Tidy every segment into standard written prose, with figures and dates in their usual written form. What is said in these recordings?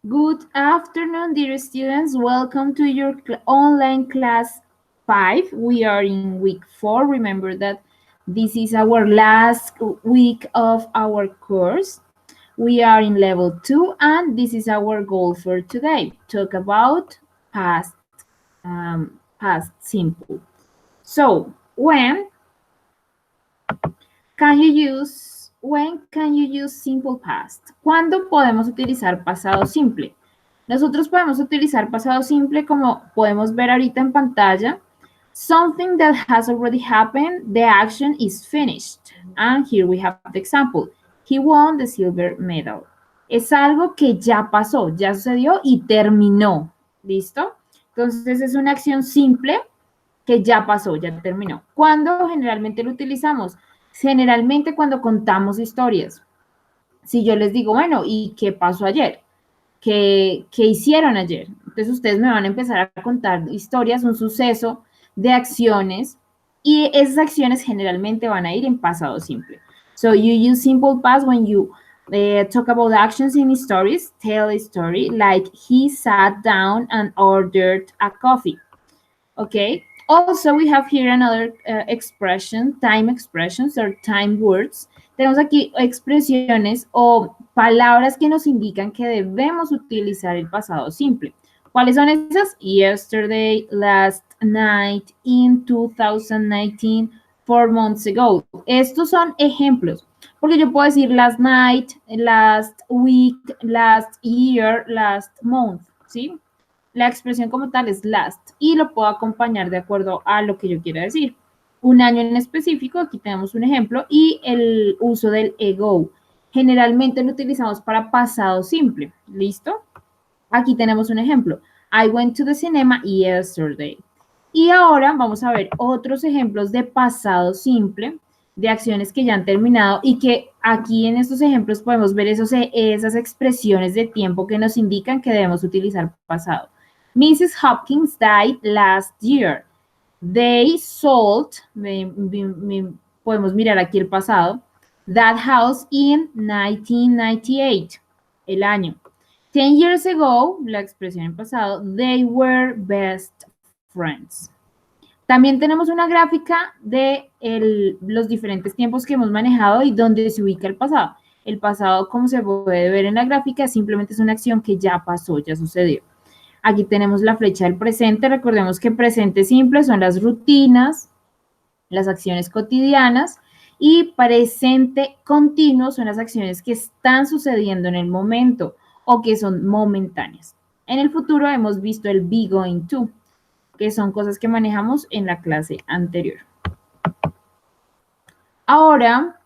Good afternoon, dear students. Welcome to your online class 5. We are in week 4. Remember that this is our last week of our course. We are in level 2 and this is our goal for today. Talk about past simple. So, when can you use simple past? ¿Cuándo podemos utilizar pasado simple? Nosotros podemos utilizar pasado simple como podemos ver ahorita en pantalla. Something that has already happened, the action is finished. And here we have the example. He won the silver medal. Es algo que ya pasó, ya sucedió y terminó. ¿Listo? Entonces es una acción simple que ya pasó, ya terminó. ¿Cuándo generalmente lo utilizamos? Generalmente cuando contamos historias. Si yo les digo, bueno, ¿y qué pasó ayer? ¿Qué hicieron ayer? Entonces ustedes me van a empezar a contar historias, un suceso de acciones y esas acciones generalmente van a ir en pasado simple. So you use simple past when you talk about actions in stories, tell a story, like he sat down and ordered a coffee. Okay. Also, we have here another expression, time expressions or time words. Tenemos aquí expresiones o palabras que nos indican que debemos utilizar el pasado simple. ¿Cuáles son esas? Yesterday, last night, in 2019, 4 months ago. Estos son ejemplos, porque yo puedo decir last night, last week, last year, last month, ¿sí? La expresión como tal es last y lo puedo acompañar de acuerdo a lo que yo quiera decir. Un año en específico, aquí tenemos un ejemplo, y el uso del ago. Generalmente lo utilizamos para pasado simple. ¿Listo? Aquí tenemos un ejemplo. I went to the cinema yesterday. Y ahora vamos a ver otros ejemplos de pasado simple, de acciones que ya han terminado y que aquí en estos ejemplos podemos ver esas expresiones de tiempo que nos indican que debemos utilizar pasado. Mrs. Hopkins died last year. They sold, podemos mirar aquí el pasado, that house in 1998, el año. 10 years ago, la expresión en pasado, they were best friends. También tenemos una gráfica de los diferentes tiempos que hemos manejado y donde se ubica el pasado. El pasado, como se puede ver en la gráfica, simplemente es una acción que ya pasó, ya sucedió. Aquí tenemos la flecha del presente. Recordemos que presente simple son las rutinas, las acciones cotidianas, y presente continuo son las acciones que están sucediendo en el momento o que son momentáneas. En el futuro hemos visto el be going to, que son cosas que manejamos en la clase anterior. Ahora,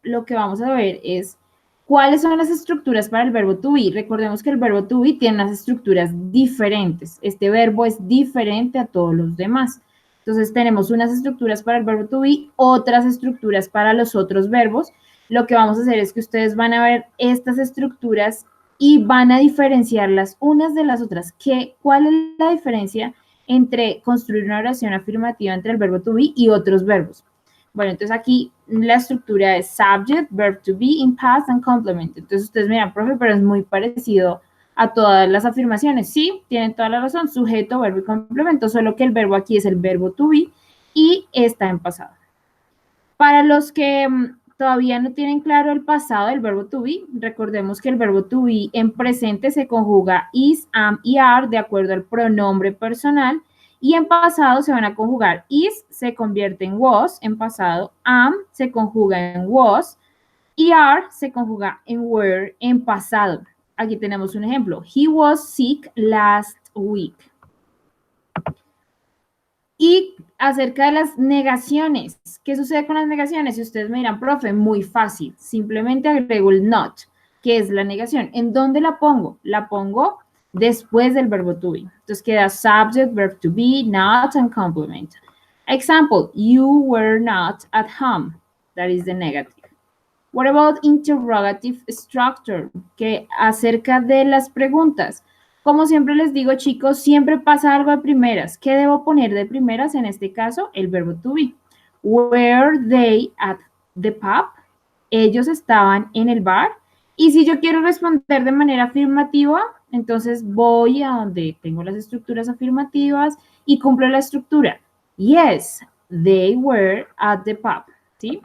lo que vamos a ver es ¿cuáles son las estructuras para el verbo to be? Recordemos que el verbo to be tiene unas estructuras diferentes. Este verbo es diferente a todos los demás. Entonces tenemos unas estructuras para el verbo to be, otras estructuras para los otros verbos. Lo que vamos a hacer es que ustedes van a ver estas estructuras y van a diferenciarlas unas de las otras. ¿Cuál es la diferencia entre construir una oración afirmativa entre el verbo to be y otros verbos? Bueno, entonces aquí la estructura es subject, verb to be, in past and complement. Entonces ustedes me dirán, profe, pero es muy parecido a todas las afirmaciones. Sí, tienen toda la razón, sujeto, verbo y complemento, solo que el verbo aquí es el verbo to be y está en pasado. Para los que todavía no tienen claro el pasado del verbo to be, recordemos que el verbo to be en presente se conjuga is, am y are de acuerdo al pronombre personal. Y en pasado se van a conjugar. Is se convierte en was en pasado. Am se conjuga en was. Y are se conjuga en were en pasado. Aquí tenemos un ejemplo. He was sick last week. Y acerca de las negaciones. ¿Qué sucede con las negaciones? Si ustedes me dirán, profe, muy fácil. Simplemente agrego el not, que es la negación. ¿En dónde la pongo? La pongo después del verbo to be. Entonces queda subject, verb to be, not, and complement. Example, you were not at home. That is the negative. What about interrogative structure? Que acerca de las preguntas. Como siempre les digo, chicos, siempre pasa algo de primeras. ¿Qué debo poner de primeras? En este caso, el verbo to be. Were they at the pub? Ellos estaban en el bar. Y si yo quiero responder de manera afirmativa, Entonces voy a donde tengo las estructuras afirmativas y cumplo la estructura. Yes, they were at the pub, ¿sí?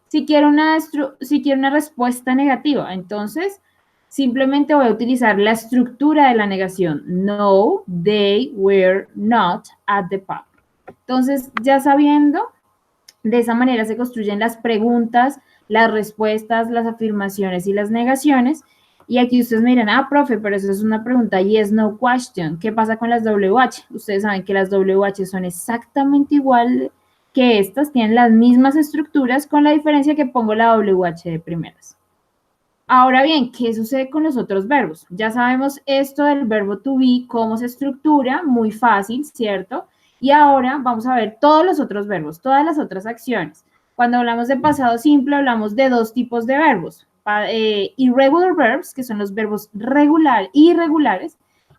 Si quiero una respuesta negativa, entonces simplemente voy a utilizar la estructura de la negación. No, they were not at the pub. Entonces, ya sabiendo, de esa manera se construyen las preguntas, las respuestas, las afirmaciones y las negaciones. Y aquí ustedes me dirán, profe, pero eso es una pregunta yes, no question. ¿Qué pasa con las WH? Ustedes saben que las WH son exactamente igual que estas, tienen las mismas estructuras, con la diferencia que pongo la WH de primeras. Ahora bien, ¿qué sucede con los otros verbos? Ya sabemos esto del verbo to be, cómo se estructura, muy fácil, ¿cierto? Y ahora vamos a ver todos los otros verbos, todas las otras acciones. Cuando hablamos de pasado simple, hablamos de dos tipos de verbos. Irregular verbs, que son los verbos irregulares,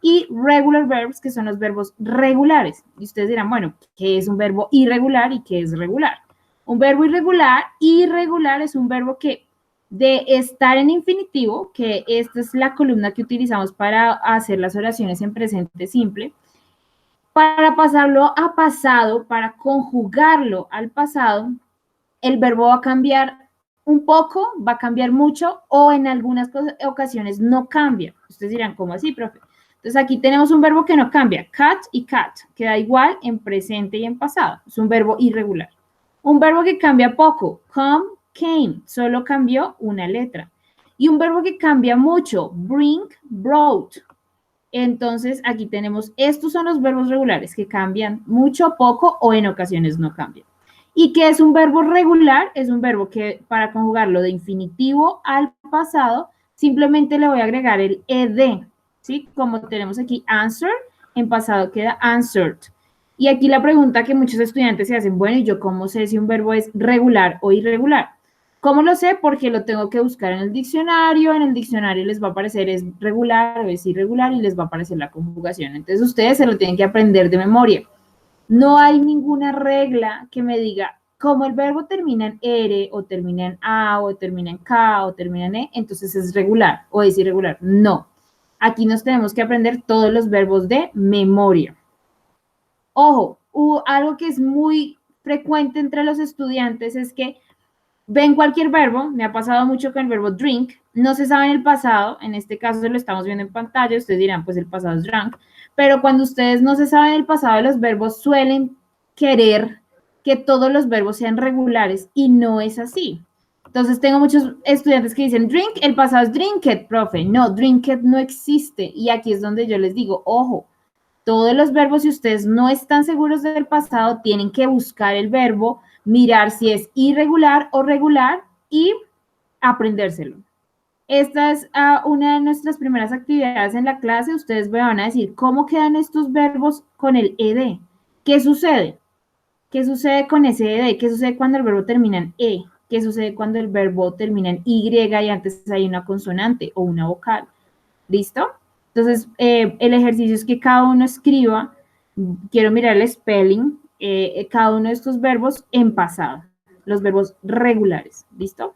y regular verbs, que son los verbos regulares. Y ustedes dirán, bueno, ¿qué es un verbo irregular y qué es regular? Un verbo irregular es un verbo que de estar en infinitivo, que esta es la columna que utilizamos para hacer las oraciones en presente simple, para pasarlo a pasado, para conjugarlo al pasado, el verbo va a cambiar un poco, va a cambiar mucho o en algunas ocasiones no cambia. Ustedes dirán, ¿cómo así, profe? Entonces aquí tenemos un verbo que no cambia, cat y cat, queda igual en presente y en pasado, es un verbo irregular. Un verbo que cambia poco, come, came, solo cambió una letra. Y un verbo que cambia mucho, bring, brought. Entonces, aquí tenemos, estos son los verbos regulares que cambian mucho, poco o en ocasiones no cambian. ¿Y qué es un verbo regular? Es un verbo que para conjugarlo de infinitivo al pasado, simplemente le voy a agregar el ed, ¿sí? Como tenemos aquí answer, en pasado queda answered. Y aquí la pregunta que muchos estudiantes se hacen, bueno, ¿y yo cómo sé si un verbo es regular o irregular? ¿Cómo lo sé? Porque lo tengo que buscar en el diccionario les va a aparecer es regular o es irregular y les va a aparecer la conjugación. Entonces ustedes se lo tienen que aprender de memoria. No hay ninguna regla que me diga, como el verbo termina en R o termina en A o termina en K o termina en E, entonces es regular o es irregular. No. Aquí nos tenemos que aprender todos los verbos de memoria. Ojo, algo que es muy frecuente entre los estudiantes es que ven cualquier verbo, me ha pasado mucho con el verbo drink, no se sabe en el pasado, en este caso se lo estamos viendo en pantalla, ustedes dirán, pues el pasado es drunk, pero cuando ustedes no se saben el pasado de los verbos, suelen querer que todos los verbos sean regulares y no es así. Entonces tengo muchos estudiantes que dicen, drink, el pasado es drinked, profe. No, drinked no existe. Y aquí es donde yo les digo, ojo, todos los verbos, si ustedes no están seguros del pasado, tienen que buscar el verbo, mirar si es irregular o regular y aprendérselo. Esta es una de nuestras primeras actividades en la clase. Ustedes me van a decir cómo quedan estos verbos con el ed. ¿Qué sucede? ¿Qué sucede con ese ed? ¿Qué sucede cuando el verbo termina en e? ¿Qué sucede cuando el verbo termina en y y antes hay una consonante o una vocal? ¿Listo? Entonces, el ejercicio es que cada uno escriba, quiero mirar el spelling, cada uno de estos verbos en pasado, los verbos regulares, ¿listo?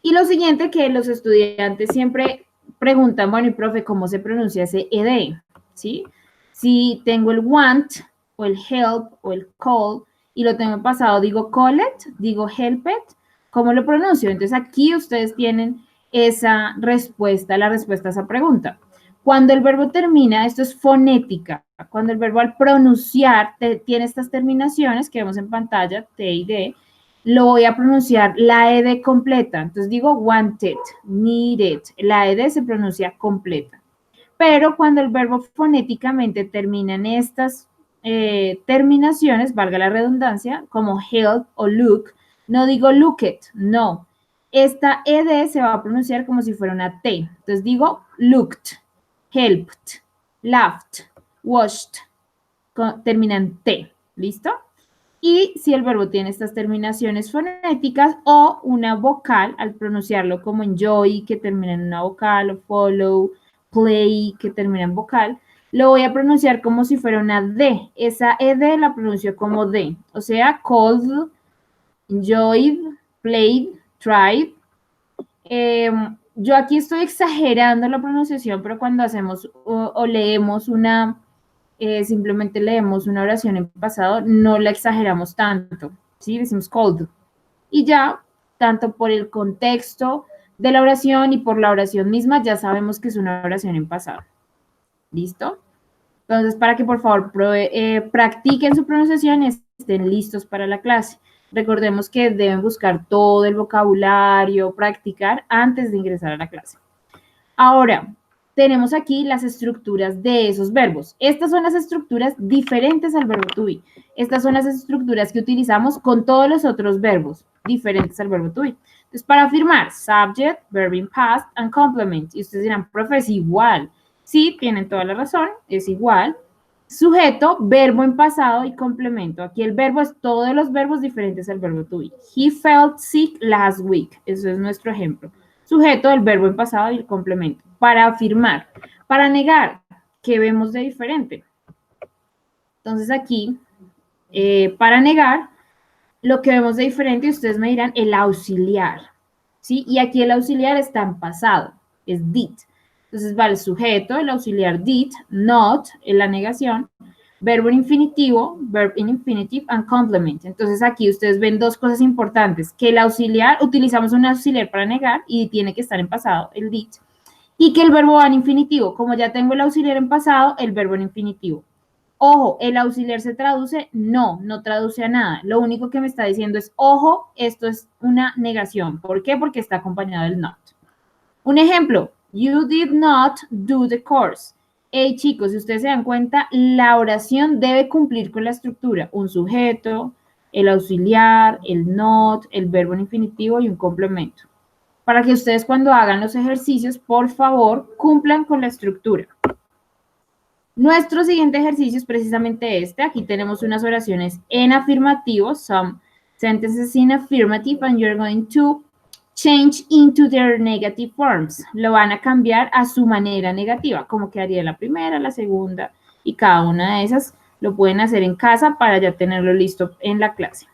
Y lo siguiente que los estudiantes siempre preguntan, bueno, y profe, ¿cómo se pronuncia ese ed? ¿Sí? Si tengo el want, o el help, o el call, y lo tengo en pasado, digo call it, digo help it, ¿cómo lo pronuncio? Entonces aquí ustedes tienen esa respuesta, la respuesta a esa pregunta. Cuando el verbo termina, esto es fonética, cuando el verbo al pronunciar tiene estas terminaciones que vemos en pantalla, T y D, lo voy a pronunciar la ed completa. Entonces digo wanted, needed, la ed se pronuncia completa. Pero cuando el verbo fonéticamente termina en estas terminaciones, valga la redundancia, como help o look, no digo looked, no. Esta ed se va a pronunciar como si fuera una T. Entonces digo looked, helped, laughed, washed, termina en T. ¿Listo? Y si el verbo tiene estas terminaciones fonéticas o una vocal, al pronunciarlo como enjoy, que termina en una vocal, o follow, play, que termina en vocal, lo voy a pronunciar como si fuera una D. Esa ed la pronuncio como D. O sea, called, enjoyed, played, tried. yo aquí estoy exagerando la pronunciación, pero cuando hacemos o leemos simplemente leemos una oración en pasado, no la exageramos tanto, ¿sí? Decimos cold. Y ya, tanto por el contexto de la oración y por la oración misma, ya sabemos que es una oración en pasado. ¿Listo? Entonces, para que por favor practiquen su pronunciación y estén listos para la clase. Recordemos que deben buscar todo el vocabulario, practicar antes de ingresar a la clase. Ahora, tenemos aquí las estructuras de esos verbos. Estas son las estructuras diferentes al verbo to be. Estas son las estructuras que utilizamos con todos los otros verbos diferentes al verbo to be. Entonces, para afirmar, subject, verb in past, and complement. Y ustedes dirán, profe, es igual. Sí, tienen toda la razón, es igual. Sujeto, verbo en pasado y complemento. Aquí el verbo es todos los verbos diferentes al verbo to be. He felt sick last week. Eso es nuestro ejemplo. Sujeto, el verbo en pasado y el complemento. Para afirmar. Para negar, ¿qué vemos de diferente? Entonces aquí, para negar, lo que vemos de diferente, ustedes me dirán, el auxiliar. ¿Sí? Y aquí el auxiliar está en pasado, es did. Entonces va el sujeto, el auxiliar did, not, en la negación, verbo en infinitivo, verb in infinitive, and complement. Entonces aquí ustedes ven dos cosas importantes, que el auxiliar, utilizamos un auxiliar para negar y tiene que estar en pasado, el did, y que el verbo va en infinitivo. Como ya tengo el auxiliar en pasado, el verbo en infinitivo. Ojo, ¿el auxiliar se traduce? No, no traduce a nada. Lo único que me está diciendo es, ojo, esto es una negación. ¿Por qué? Porque está acompañado del not. Un ejemplo, you did not do the course. Hey, chicos, si ustedes se dan cuenta, la oración debe cumplir con la estructura. Un sujeto, el auxiliar, el not, el verbo en infinitivo y un complemento. Para que ustedes cuando hagan los ejercicios, por favor, cumplan con la estructura. Nuestro siguiente ejercicio es precisamente este. Aquí tenemos unas oraciones en afirmativo, some sentences in affirmative, and you're going to change into their negative forms. Lo van a cambiar a su manera negativa, como quedaría la primera, la segunda, y cada una de esas lo pueden hacer en casa para ya tenerlo listo en la clase.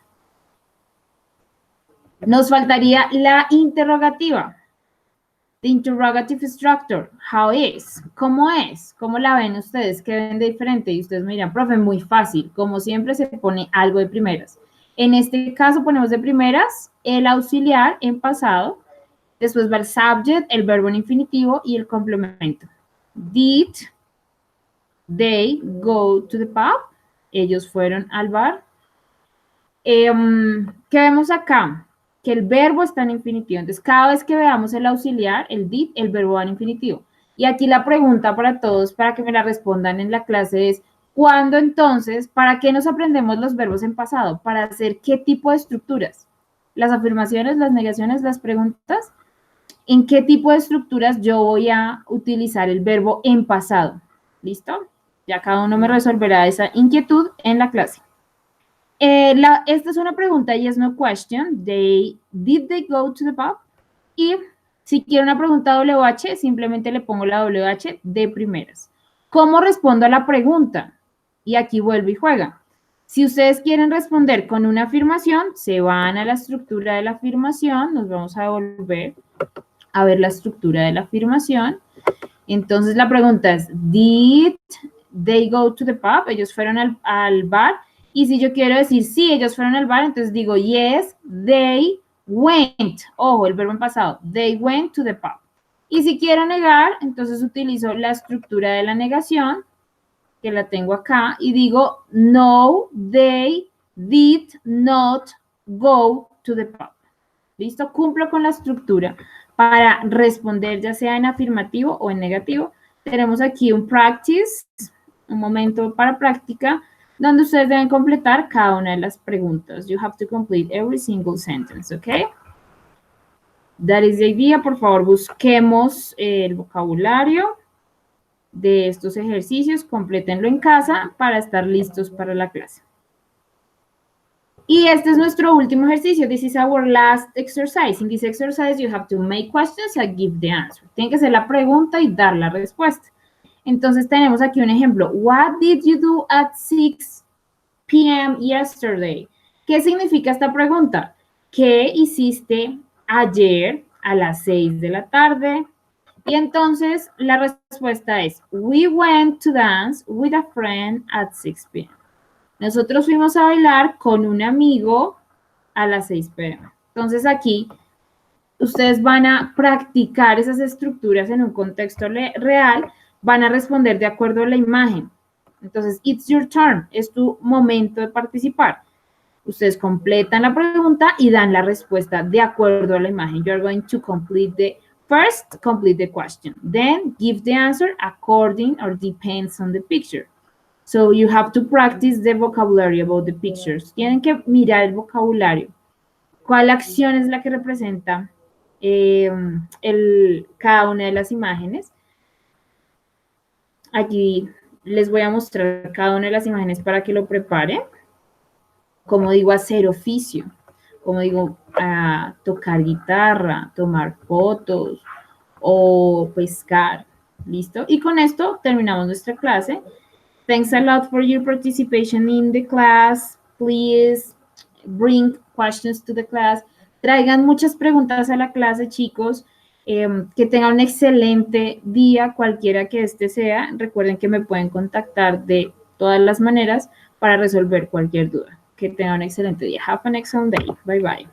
Nos faltaría la interrogativa. The interrogative structure, how is, ¿cómo es? ¿Cómo la ven ustedes? ¿Qué ven de diferente? Y ustedes me dirán, profe, muy fácil. Como siempre se pone algo de primeras. En este caso ponemos de primeras el auxiliar en pasado, después va el subject, el verbo en infinitivo y el complemento. Did they go to the pub? Ellos fueron al bar. ¿Qué vemos acá? Que el verbo está en infinitivo. Entonces, cada vez que veamos el auxiliar, el did, el verbo va en infinitivo. Y aquí la pregunta para todos, para que me la respondan en la clase es, ¿cuándo entonces, para qué nos aprendemos los verbos en pasado? ¿Para hacer qué tipo de estructuras? ¿Las afirmaciones, las negaciones, las preguntas? ¿En qué tipo de estructuras yo voy a utilizar el verbo en pasado? ¿Listo? Ya cada uno me resolverá esa inquietud en la clase. Esta es una pregunta yes no question. Did they go to the pub? Y si quiero una pregunta WH, simplemente le pongo la WH de primeras. ¿Cómo respondo a la pregunta? Y aquí vuelve y juega. Si ustedes quieren responder con una afirmación, se van a la estructura de la afirmación. Nos vamos a devolver a ver la estructura de la afirmación. Entonces la pregunta es, ¿did they go to the pub? Ellos fueron al bar. Y si yo quiero decir sí, ellos fueron al bar, entonces digo yes, they went. Ojo, el verbo en pasado. They went to the pub. Y si quiero negar, entonces utilizo la estructura de la negación, que la tengo acá, y digo no, they did not go to the pub. ¿Listo? Cumplo con la estructura para responder ya sea en afirmativo o en negativo. Tenemos aquí un practice, un momento para práctica, donde ustedes deben completar cada una de las preguntas. You have to complete every single sentence, ¿ok? That is the idea. Por favor, busquemos el vocabulario de estos ejercicios, complétenlo en casa para estar listos para la clase. Y este es nuestro último ejercicio. This is our last exercise. In this exercise, you have to make questions and give the answer. Tienen que hacer la pregunta y dar la respuesta. Entonces tenemos aquí un ejemplo. What did you do at 6 p.m. yesterday? ¿Qué significa esta pregunta? ¿Qué hiciste ayer a las 6 de la tarde. Y entonces la respuesta es, we went to dance with a friend at 6 p.m. Nosotros fuimos a bailar con un amigo a las 6 p.m. Entonces aquí ustedes van a practicar esas estructuras en un contexto real, van a responder de acuerdo a la imagen. Entonces, it's your turn, es tu momento de participar. Ustedes completan la pregunta y dan la respuesta de acuerdo a la imagen. You're going to complete the question. Then give the answer according or depends on the picture. So you have to practice the vocabulary about the pictures. Tienen que mirar el vocabulario. ¿Cuál acción es la que representa cada una de las imágenes? Aquí les voy a mostrar cada una de las imágenes para que lo preparen. Como digo, hacer oficio. Como digo, tocar guitarra, tomar fotos o pescar. ¿Listo? Y con esto terminamos nuestra clase. Thanks a lot for your participation in the class. Please bring questions to the class. Traigan muchas preguntas a la clase, chicos. Que tengan un excelente día, cualquiera que este sea. Recuerden que me pueden contactar de todas las maneras para resolver cualquier duda. Que tengan un excelente día. Have an excellent day. Bye, bye.